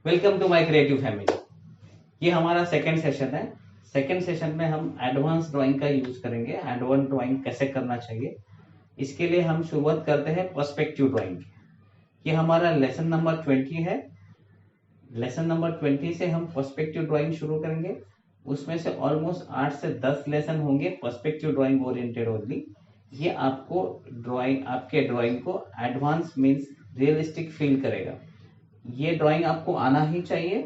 Welcome to my creative family. ये हमारा second session है। सेकंड सेशन में हम एडवांस ड्राइंग का यूज करेंगे। एडवांस ड्राइंग कैसे करना चाहिए, इसके लिए हम शुरुआत करते हैं पर्सपेक्टिव ड्राइंग की। ये हमारा लेसन नंबर 20 है। लेसन नंबर 20 से हम पर्सपेक्टिव ड्राइंग शुरू करेंगे। उसमें से ऑलमोस्ट 8 से 10 लेसन होंगे पर्सपेक्टिव ड्राइंग ओरिएंटेड ओनली। ये आपको आपके ड्राइंग को एडवांस मीन्स रियलिस्टिक फील करेगा। ये ड्राइंग आपको आना ही चाहिए।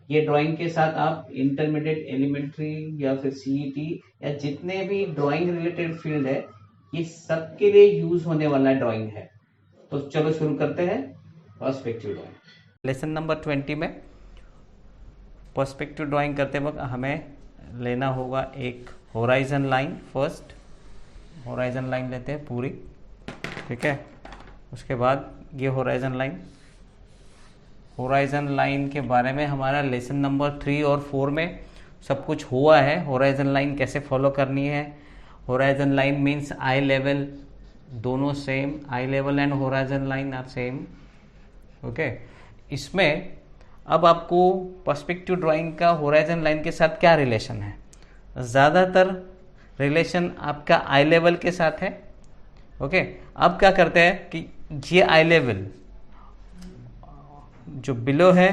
ये ड्राइंग के साथ आप इंटरमीडिएट, एलिमेंट्री या फिर सीईटी या जितने भी ड्राइंग रिलेटेड फील्ड है, ये सबके लिए यूज होने वाला ड्राइंग है। तो चलो शुरू करते हैं पर्सपेक्टिव ड्राइंग। लेसन नंबर 20 में पर्सपेक्टिव ड्राइंग करते वक्त हमें लेना होगा एक horizon line. First horizon line लेते हैं पूरी, ठीक है। उसके बाद ये होराइजन लाइन के बारे में हमारा लेसन नंबर 3 और 4 में सब कुछ हुआ है। होराइजन लाइन कैसे फॉलो करनी है। Horizon line means eye level, दोनों same, eye level and horizon line are same, okay. इसमें अब आपको पर्सपेक्टिव ड्राइंग का होराइजन लाइन के साथ क्या रिलेशन है। ज़्यादातर रिलेशन आपका आई लेवल के साथ है, ओके। अब क्या करते हैं कि ये आई लेवल जो बिलो है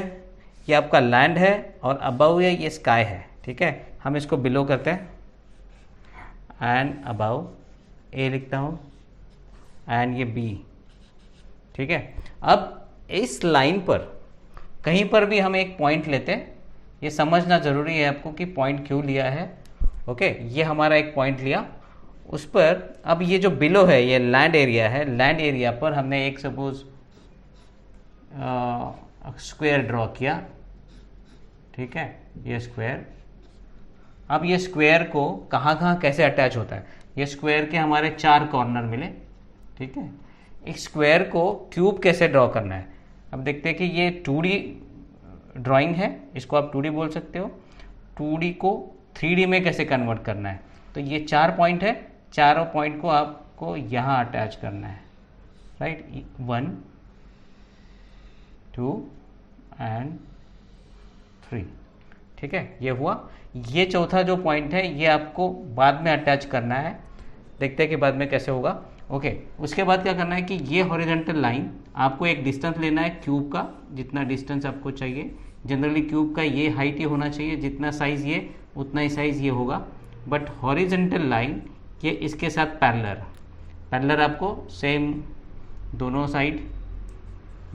ये आपका लैंड है और अबव है ये स्काई है, ठीक है। हम इसको बिलो करते हैं एंड अबव, ए लिखता हूँ एंड ये बी, ठीक है। अब इस लाइन पर कहीं पर भी हम एक पॉइंट लेते हैं। ये समझना ज़रूरी है आपको कि पॉइंट क्यों लिया है, ओके। ये हमारा एक पॉइंट लिया, उस पर अब ये जो बिलो है ये लैंड एरिया है। लैंड एरिया पर हमने एक सपोज स्क्वायर ड्रॉ किया, ठीक है, ये स्क्वायर। अब ये स्क्वायर को कहाँ कैसे अटैच होता है। ये स्क्वायर के हमारे 4 कॉर्नर मिले, ठीक है। इस स्क्वायर को क्यूब कैसे ड्रॉ करना है। अब देखते हैं कि ये 2D ड्राइंग है, इसको आप 2D बोल सकते हो। 2D को 3D में कैसे कन्वर्ट करना है। तो ये 4 पॉइंट है, चारों पॉइंट को आपको यहाँ अटैच करना है, राइट। 1 2 एंड 3, ठीक है। ये हुआ। ये चौथा जो पॉइंट है ये आपको बाद में अटैच करना है। देखते हैं कि बाद में कैसे होगा, ओके। उसके बाद क्या करना है कि ये हॉरिजॉन्टल लाइन आपको एक डिस्टेंस लेना है क्यूब का, जितना डिस्टेंस आपको चाहिए। जनरली क्यूब का ये हाइट ही होना चाहिए, जितना साइज ये उतना ही साइज ये होगा। बट हॉरिजॉन्टल लाइन ये इसके साथ पैरेलल आपको सेम दोनों साइड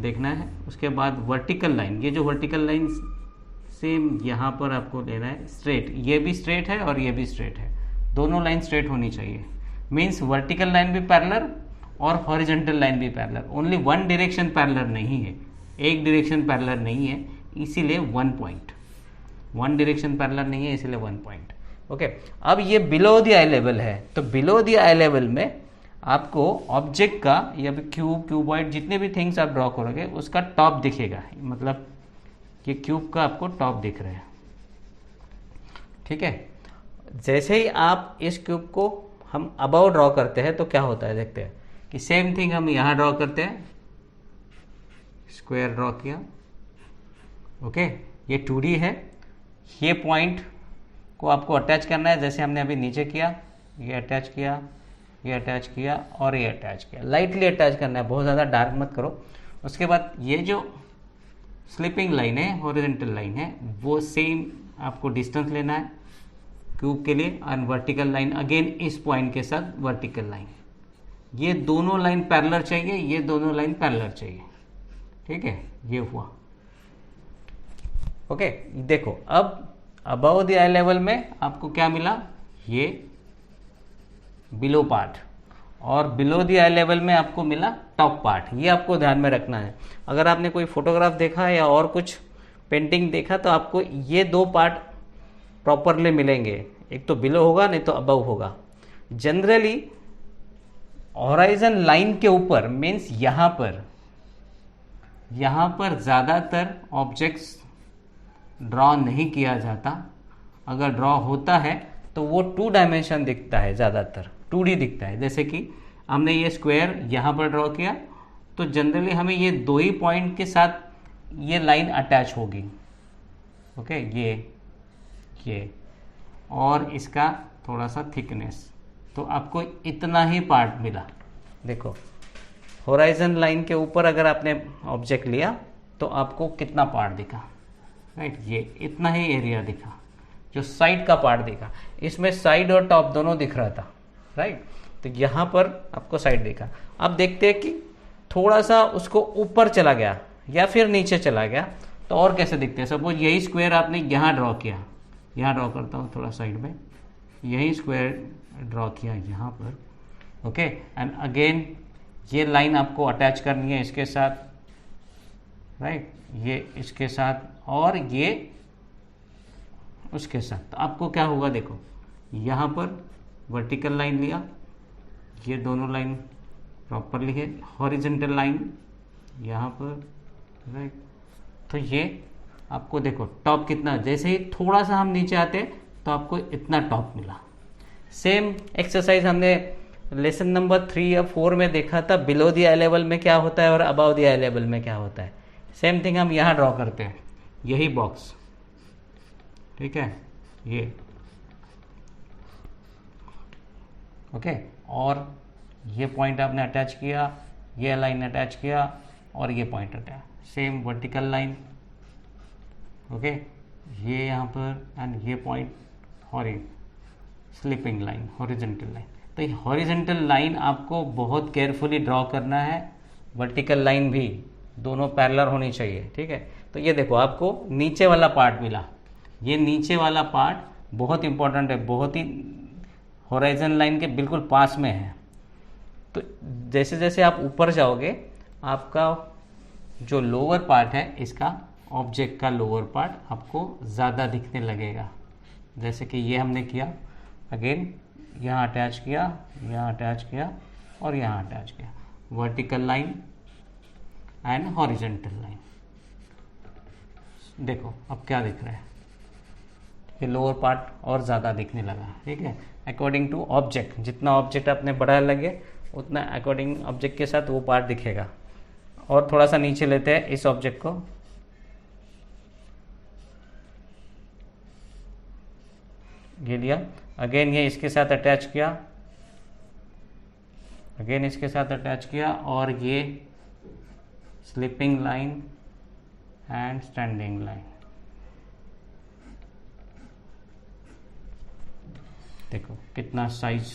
देखना है। उसके बाद वर्टिकल लाइन, ये जो वर्टिकल लाइन सेम यहाँ पर आपको लेना है स्ट्रेट। ये भी स्ट्रेट है और ये भी स्ट्रेट है, दोनों लाइन स्ट्रेट होनी चाहिए। मीन्स वर्टिकल लाइन भी पैरेलल और हॉरिजॉन्टल लाइन भी parallel. Only one direction parallel नहीं है, एक डायरेक्शन पैरेलल नहीं है, इसीलिए 1 पॉइंट। वन डायरेक्शन पैरेलल नहीं है, इसीलिए 1 पॉइंट, ओके। अब ये बिलो द आई लेवल है, तो बिलो द आई लेवल में आपको ऑब्जेक्ट का या फिर क्यूबॉइड जितने भी थिंग्स आप ड्रॉ करोगे उसका टॉप दिखेगा। मतलब ये क्यूब का आपको टॉप दिख रहा है, ठीक है। जैसे ही आप इस क्यूब को हम अबव ड्रॉ करते हैं तो क्या होता है, देखते हैं कि सेम थिंग हम यहाँ ड्रॉ करते हैं। स्क्वायर ड्रॉ किया, ओके। ये 2D है। ये पॉइंट को आपको अटैच करना है, जैसे हमने अभी नीचे किया। ये अटैच किया, ये अटैच किया और ये अटैच किया। लाइटली अटैच करना है, बहुत ज़्यादा डार्क मत करो। उसके बाद ये जो स्लिपिंग लाइन है, हॉरिजॉन्टल लाइन है, वो सेम आपको डिस्टेंस लेना है क्यूब के लिए। एंड वर्टिकल लाइन अगेन इस पॉइंट के साथ वर्टिकल लाइन। ये दोनों लाइन पैरेलल चाहिए, ये दोनों लाइन पैरेलल चाहिए, ठीक है। ये हुआ, ओके। देखो अब अबव द आई लेवल में आपको क्या मिला, ये बिलो पार्ट, और बिलो द आई लेवल में आपको मिला टॉप पार्ट। ये आपको ध्यान में रखना है। अगर आपने कोई फोटोग्राफ देखा या और कुछ पेंटिंग देखा तो आपको ये 2 पार्ट प्रॉपरली मिलेंगे, एक तो बिलो होगा नहीं तो अबव होगा। जनरली हॉराइजन लाइन के ऊपर मीन्स यहाँ पर ज़्यादातर ऑब्जेक्ट्स ड्रॉ नहीं किया जाता। अगर ड्रॉ होता है तो वो 2 डायमेंशन दिखता है, ज़्यादातर 2D दिखता है। जैसे कि हमने ये स्क्वायर यहाँ पर ड्रॉ किया तो जनरली हमें ये 2 ही पॉइंट के साथ ये लाइन अटैच होगी, ओके, ये और इसका थोड़ा सा थिकनेस, तो आपको इतना ही पार्ट मिला। देखो होराइजन लाइन के ऊपर अगर आपने ऑब्जेक्ट लिया तो आपको कितना पार्ट दिखा, राइट, ये इतना ही एरिया दिखा, जो साइड का पार्ट दिखा। इसमें साइड और टॉप दोनों दिख रहा था, राइट, तो यहाँ पर आपको साइड दिखा। अब देखते हैं कि थोड़ा सा उसको ऊपर चला गया या फिर नीचे चला गया तो और कैसे दिखते हैं। सपोज यही स्क्वायर आपने यहाँ ड्रॉ किया, यहाँ ड्रॉ करता हूँ थोड़ा साइड में, यही स्क्वायर ड्रॉ किया यहाँ पर, ओके, एंड अगेन ये लाइन आपको अटैच करनी है इसके साथ, राइट, ये इसके साथ और ये उसके साथ। तो आपको क्या होगा, देखो यहाँ पर वर्टिकल लाइन लिया, ये दोनों लाइन प्रॉपरली है, हॉरिजेंटल लाइन यहाँ पर, राइट, तो ये आपको देखो टॉप कितना, जैसे ही थोड़ा सा हम नीचे आते हैं तो आपको इतना टॉप मिला। सेम एक्सरसाइज हमने लेसन नंबर 3 या 4 में देखा था, बिलो द आई लेवल में क्या होता है और अबव द आई लेवल में क्या होता है। सेम थिंग हम यहाँ ड्रॉ करते हैं, यही बॉक्स, ठीक है, ये ओके, और ये पॉइंट आपने अटैच किया, ये लाइन अटैच किया और ये point attach, same vertical line, okay, ये यहाँ पर एंड ये point slipping line, horizontal line. तो ये हॉरिजेंटल लाइन आपको बहुत केयरफुली ड्रॉ करना है, वर्टिकल लाइन भी, दोनों पैरेलल होनी चाहिए, ठीक है। तो ये देखो आपको नीचे वाला पार्ट मिला, ये नीचे वाला पार्ट बहुत इंपॉर्टेंट है, बहुत ही होराइजन लाइन के बिल्कुल पास में है। तो जैसे जैसे आप ऊपर जाओगे आपका जो लोअर पार्ट है, इसका ऑब्जेक्ट का लोअर पार्ट आपको ज़्यादा दिखने लगेगा। जैसे कि ये हमने किया, अगेन यहाँ अटैच किया, यहाँ अटैच किया और यहाँ अटैच किया, vertical line and horizontal line. देखो अब क्या दिख रहा है, ये लोअर पार्ट और ज़्यादा दिखने लगा, ठीक है, अकॉर्डिंग टू ऑब्जेक्ट। जितना ऑब्जेक्ट आपने बड़ा लगे उतना अकॉर्डिंग ऑब्जेक्ट के साथ वो पार्ट दिखेगा। और थोड़ा सा नीचे लेते हैं इस ऑब्जेक्ट को, ये लिया, अगेन ये इसके साथ अटैच किया, अगेन इसके साथ अटैच किया और ये slipping line and standing line. देखो कितना साइज,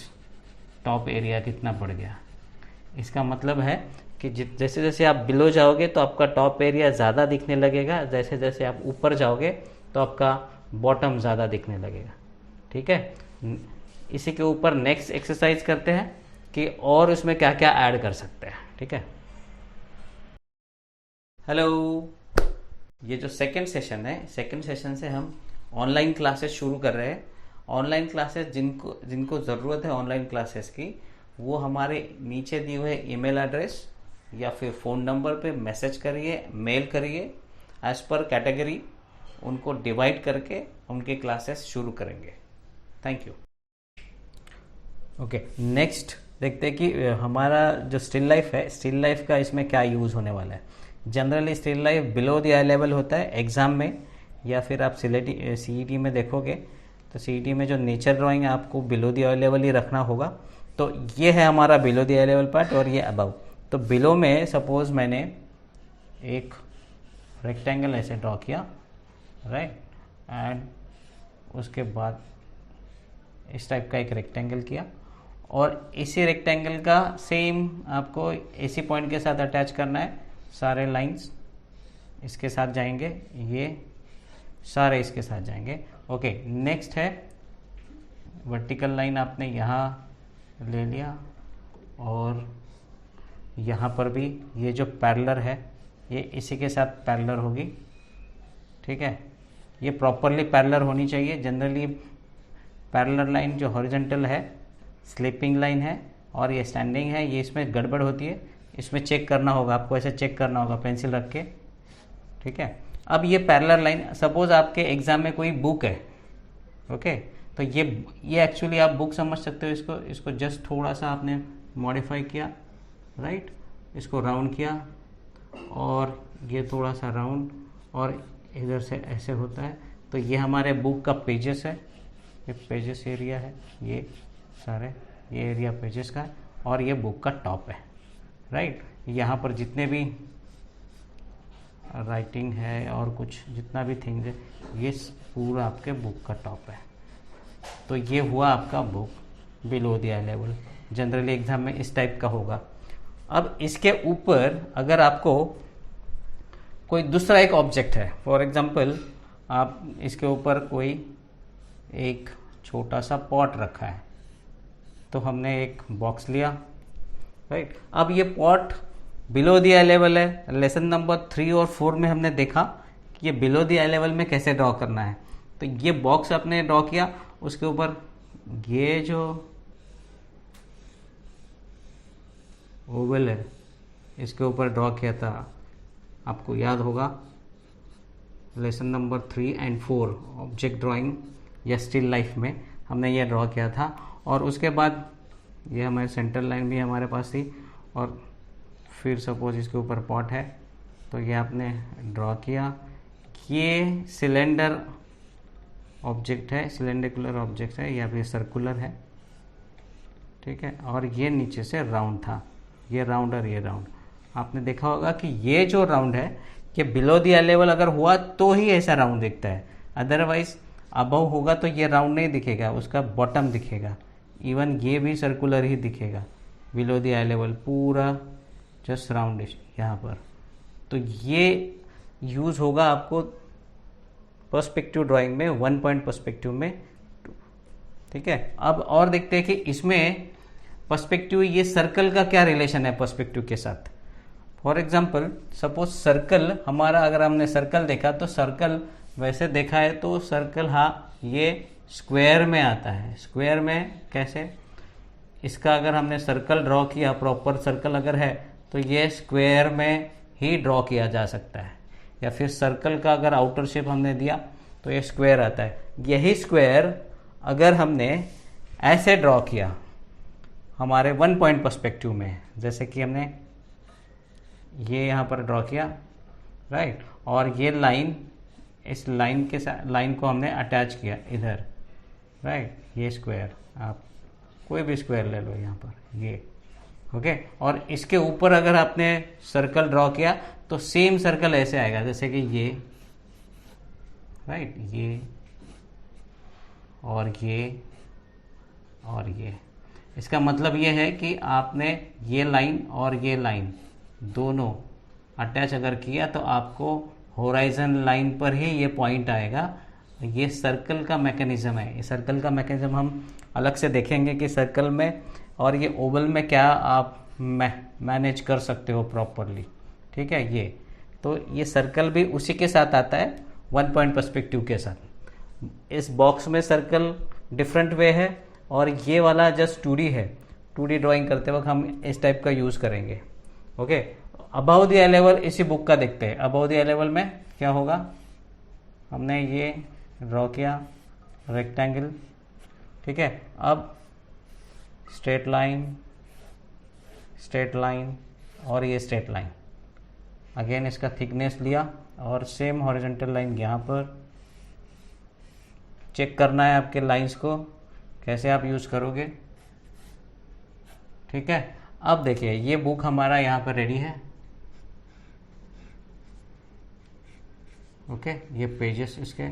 टॉप एरिया कितना बढ़ गया। इसका मतलब है कि जैसे जैसे आप बिलो जाओगे तो आपका टॉप एरिया ज़्यादा दिखने लगेगा, जैसे जैसे आप ऊपर जाओगे तो आपका बॉटम ज़्यादा दिखने लगेगा, ठीक है। इसी के ऊपर नेक्स्ट एक्सरसाइज करते हैं कि और उसमें क्या क्या ऐड कर सकते हैं, ठीक है। हेलो, ये जो सेकंड सेशन है, सेकंड सेशन से हम ऑनलाइन क्लासेस शुरू कर रहे हैं। ऑनलाइन क्लासेस जिनको ज़रूरत है ऑनलाइन क्लासेस की, वो हमारे नीचे दिए हुए ईमेल एड्रेस या फिर फ़ोन नंबर पे मैसेज करिए, मेल करिए, एज पर कैटेगरी उनको डिवाइड करके उनके क्लासेस शुरू करेंगे। Thank you. ओके, नेक्स्ट देखते हैं कि हमारा जो स्टिल लाइफ है, स्टिल लाइफ का इसमें क्या यूज़ होने वाला है। Generally still life below the I level होता है एग्ज़ाम में, या फिर आप CET में देखोगे तो CET में जो नेचर ड्राइंग है आपको बिलो द आई लेवल ही रखना होगा। तो ये है हमारा below the I level part और ये अबव। तो बिलो में सपोज मैंने एक रेक्टेंगल ऐसे ड्रॉ किया, राइट, एंड उसके बाद इस टाइप का एक रेक्टेंगल किया और इसी रेक्टेंगल का सेम आपको इसी पॉइंट के साथ अटैच करना है। सारे लाइंस इसके साथ जाएंगे, ये सारे इसके साथ जाएंगे। ओके, नेक्स्ट है वर्टिकल लाइन आपने यहाँ ले लिया और यहाँ पर भी ये जो पैरेलल है ये इसी के साथ पैरेलल होगी, ठीक है। ये प्रॉपरली पैरेलल होनी चाहिए। जनरली पैरेलल लाइन जो हॉरिजॉन्टल है, स्लिपिंग लाइन है और ये स्टैंडिंग है, ये इसमें गड़बड़ होती है। इसमें चेक करना होगा आपको, ऐसे चेक करना होगा पेंसिल रख के, ठीक है। अब ये पैरेलल लाइन, सपोज आपके एग्जाम में कोई बुक है, ओके, तो ये एक्चुअली आप बुक समझ सकते हो। इसको जस्ट थोड़ा सा आपने मॉडिफाई किया, राइट, इसको राउंड किया और ये थोड़ा सा राउंड और इधर से ऐसे होता है। तो ये हमारे बुक का पेजेस है, ये पेजेस एरिया है, ये सारे ये एरिया पेजेस का है और ये बुक का टॉप है, राइट। यहाँ पर जितने भी राइटिंग है और कुछ जितना भी थिंग्स है, ये पूरा आपके बुक का टॉप है। तो ये हुआ आपका book below the I level. Generally exam में इस टाइप का होगा। अब इसके ऊपर अगर आपको कोई दूसरा एक ऑब्जेक्ट है, फॉर एग्जांपल आप इसके ऊपर कोई एक छोटा सा पॉट रखा है, तो हमने एक बॉक्स लिया, राइट। अब ये pot below the I level है। लेसन नंबर 3 और 4 में हमने देखा कि ये बिलो द आई लेवल में कैसे ड्रॉ करना है। तो ये बॉक्स आपने ड्रॉ किया, उसके ऊपर ये जो ओवल है इसके ऊपर ड्रॉ किया था, आपको याद होगा lesson number 3 and 4 object drawing या स्टिल लाइफ में हमने ये ड्रॉ किया था। और उसके बाद ये हमारी सेंटर लाइन भी हमारे पास थी और फिर सपोज इसके ऊपर पॉट है तो ये आपने ड्रॉ किया। ये सिलेंडर ऑब्जेक्ट है, सिलेंडरकुलर ऑब्जेक्ट है या फिर सर्कुलर है, ठीक है। और ये नीचे से राउंड था, ये राउंड और ये राउंड। आपने देखा होगा कि ये जो राउंड है ये बिलो द आई लेवल अगर हुआ तो ही ऐसा राउंड दिखता है, अदरवाइज अबव होगा तो ये राउंड नहीं दिखेगा, उसका बॉटम दिखेगा। इवन ये भी सर्कुलर ही दिखेगा। बिलो द आई लेवल पूरा जस्ट राउंड यहाँ पर। तो ये यूज़ होगा आपको पर्सपेक्टिव ड्राइंग में, 1 पॉइंट पर्सपेक्टिव में, ठीक है। अब और देखते हैं कि इसमें पर्सपेक्टिव, ये सर्कल का क्या रिलेशन है पर्सपेक्टिव के साथ। फॉर एग्जाम्पल सपोज सर्कल हमारा, अगर हमने सर्कल देखा तो सर्कल वैसे देखा है तो सर्कल, हाँ ये स्क्वायर में आता है। स्क्वायर में कैसे, इसका अगर हमने सर्कल ड्रॉ किया, प्रॉपर सर्कल अगर है तो ये स्क्वायर में ही ड्रॉ किया जा सकता है। या फिर सर्कल का अगर आउटर शेप हमने दिया तो ये स्क्वायर आता है। यही स्क्वायर अगर हमने ऐसे ड्रॉ किया हमारे 1 पॉइंट पर्सपेक्टिव में, जैसे कि हमने ये यहाँ पर ड्रॉ किया, राइट। और ये लाइन, इस लाइन के साथ लाइन को हमने अटैच किया इधर, राइट। ये स्क्वायर, आप कोई भी स्क्वायर ले लो यहाँ पर, ये ओके। और इसके ऊपर अगर आपने सर्कल ड्रॉ किया तो सेम सर्कल ऐसे आएगा, जैसे कि ये, राइट, ये और ये और ये। इसका मतलब ये है कि आपने ये लाइन और ये लाइन दोनों अटैच अगर किया तो आपको होराइजन लाइन पर ही ये पॉइंट आएगा। ये सर्कल का मैकेनिज्म है। ये सर्कल का मैकेनिज्म हम अलग से देखेंगे कि सर्कल में और ये ओवल में क्या आप मैनेज कर सकते हो प्रॉपरली, ठीक है। ये तो ये सर्कल भी उसी के साथ आता है, 1 पॉइंट पर्सपेक्टिव के साथ। इस बॉक्स में सर्कल डिफरेंट वे है और ये वाला जस्ट 2D है। 2D ड्राइंग करते वक्त हम इस टाइप का यूज़ करेंगे, okay. About the I level इसी बुक का देखते हैं। अबाउ द आई लेवल में क्या होगा, हमने ये ड्रॉ किया रेक्टेंगल, ठीक है। अब स्ट्रेट लाइन और ये स्ट्रेट लाइन, अगेन इसका थिकनेस लिया और सेम हॉरिजॉन्टल लाइन यहाँ पर। चेक करना है आपके लाइंस को कैसे आप यूज़ करोगे, ठीक है। अब देखिए ये बुक हमारा यहाँ पर रेडी है, ओके। ये पेजेस इसके,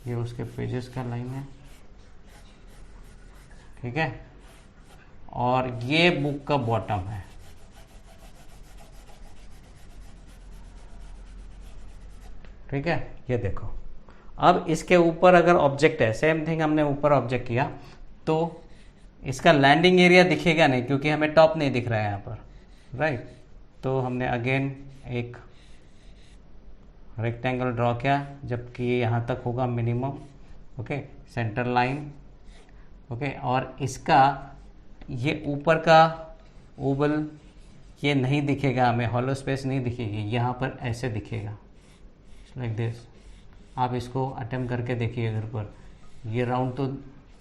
ये उसके पेजेस का लाइन है, ठीक है। और ये बुक का बॉटम है, ठीक है। ये देखो, अब इसके ऊपर अगर ऑब्जेक्ट है, सेम थिंग हमने ऊपर ऑब्जेक्ट किया तो इसका लैंडिंग एरिया दिखेगा नहीं क्योंकि हमें टॉप नहीं दिख रहा है यहाँ पर, राइट। तो हमने अगेन एक रेक्टेंगल ड्रॉ किया जबकि ये यहाँ तक होगा minimum, okay. Centre line, okay. और इसका ये ऊपर का ओवल ये नहीं दिखेगा हमें, हॉलो स्पेस नहीं दिखेगी, यहाँ पर ऐसे दिखेगा लाइक दिस। आप इसको अटेम्प्ट करके देखिए इधर पर, ये राउंड तो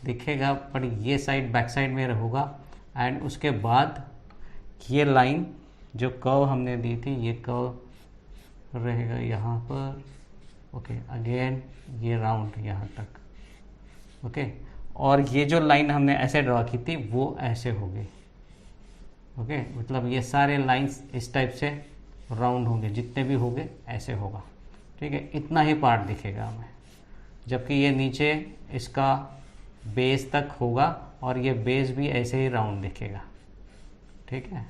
दिखेगा पर ये साइड बैक साइड में होगा। एंड उसके बाद ये लाइन जो कर्व हमने दी थी ये कर्व रहेगा यहाँ पर, ओके, अगेन ये राउंड यहाँ तक, ओके, और ये जो लाइन हमने ऐसे ड्रॉ की थी वो ऐसे हो गई, ओके, मतलब ये सारे लाइंस इस टाइप से राउंड होंगे, जितने भी होंगे ऐसे होगा, ठीक है, इतना ही पार्ट दिखेगा हमें, जबकि ये नीचे इसका बेस तक होगा और ये बेस भी ऐसे ही राउंड दिखेगा, ठीक है।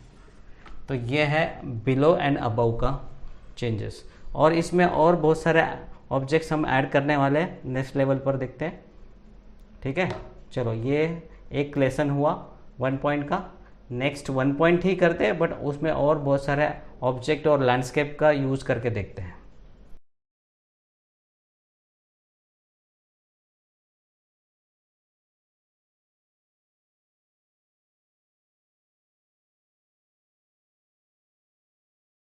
तो ये है बिलो एंड अबव का चेंजेस, और इसमें और बहुत सारे ऑब्जेक्ट्स हम ऐड करने वाले हैं, नेक्स्ट लेवल पर देखते हैं, ठीक है। चलो ये एक लेसन हुआ 1 पॉइंट का, नेक्स्ट 1 पॉइंट ही करते हैं बट उसमें और बहुत सारे ऑब्जेक्ट और लैंडस्केप का यूज़ करके देखते हैं।